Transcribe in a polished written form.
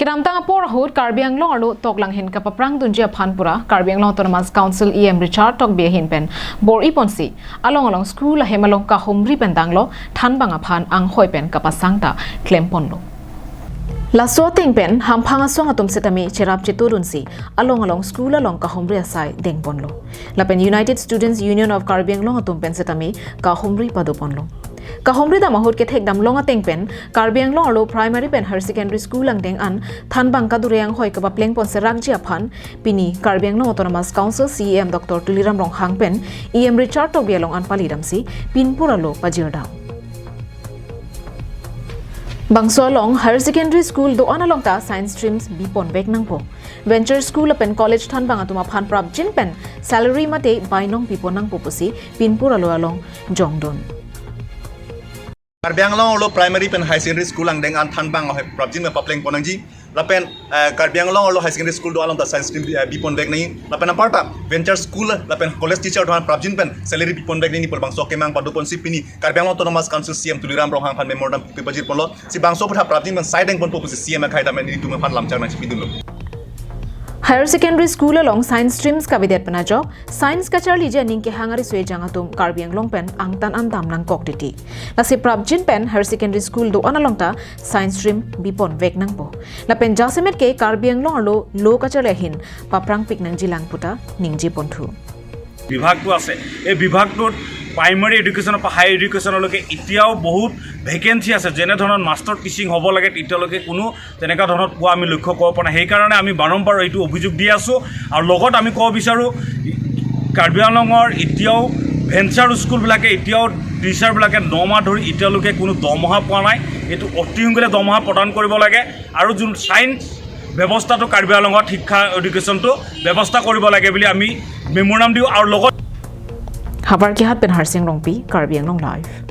Kinamtang apor hut Karbi Anglong alo toklang hin kapapleng tunji aphan pura Karbi Anglong Autonomous Council CEM Richard tok be hin pen bor iponsi along school hemalong ka homri pendanglo thanbang aphan ang hoi pen kapasangta klemponlo La sorting pen hamphanga song atum setami cherap chiturunsi along school along ka homri asai dengponlo La pen United Students Union of Karbi Anglong atum pen setami ka homri padoponlo Kahomri da mahut ke thek dam longa teng pen Karbi Anglong alo primary pen higher secondary school ang deng an thanbang kadure ang hoi kapapleng pon serak ji aphan pini Karbi Anglong Autonomous Council CEM Dr. Tuliram Ronghang pen EM Richard tok bialong an palidam si pinpur alo pajir daw Bangso along higher secondary school do analong ta science streams bipon bek nang po venture school pen college thanbang atuma phan prap jin pen salary mate bainong bipon nang pupusi pinpur alo along jongdon Karbi Anglong alo primary pen high secondary school ang deng an thanbang ho prabjin me papleng ponangji lapen Karbi Anglong alo high secondary school do along the science stream bipon bek nei lapen aparta venture school lapen college teacher do prabjin pen salary bipon bek nei por bangso kemang padupon si pini Karbi Anglong Autonomous Council CEM Tuliram Ronghang phan memorandum kapajir ponlo si bangso putha prabjin men side deng pon popu CEM khai da men ni tu me phan lamchang na si pidun Higher secondary school along science streams ka videt panajo science ka charli je ning ke hangari sue jangatum Karbi Anglong pen angtan andam nang koktiti la si prabjin pen higher secondary school do analong ta science stream bipon vek nang po la pen jasemet ke Karbi Anglong alo lo ka chale hin paprang pik nang jilang puta ningji ponthu বিভাগটো আছে এই বিভাগটোত primary এডুকেশ্যনৰ পৰা হাই এডুকেশ্যনলৈকে এতিয়াও বহুত vacancy আছে যেনে ধৰণৰ master teaching হ'ব লাগে তেতিয়ালৈকে কোনো তেনেকুৱা ধৰণৰ পোৱা আমি লক্ষ্য কৰিব পৰা নাই সেইকাৰণে আমি বাৰম্বাৰ এইটো অভিযোগ দি আছোঁ আৰু লগত আমি ক'ব বিচাৰোঁ কাৰ্বি আংলঙৰ এতিয়াও ভেঞ্চাৰ স্কুলবিলাকে এতিয়াও টিচাৰবিলাকে 9 মাহ ধৰি এতিয়ালৈকে কোনো দৰমহা পোৱা নাই এইটো অতি সোনকালে দৰমহা প্ৰদান কৰিব লাগে আৰু যোন ছায়েন্স ব্যৱস্থাটো কাৰ্বি আংলঙত শিক্ষা এডুকেশ্যনটো ব্যৱস্থা কৰিব লাগে বুলি আমি মেমোৰাম দিওঁ আৰু লগত Habar ki hat pen harsing rongpi Karbi Anglong live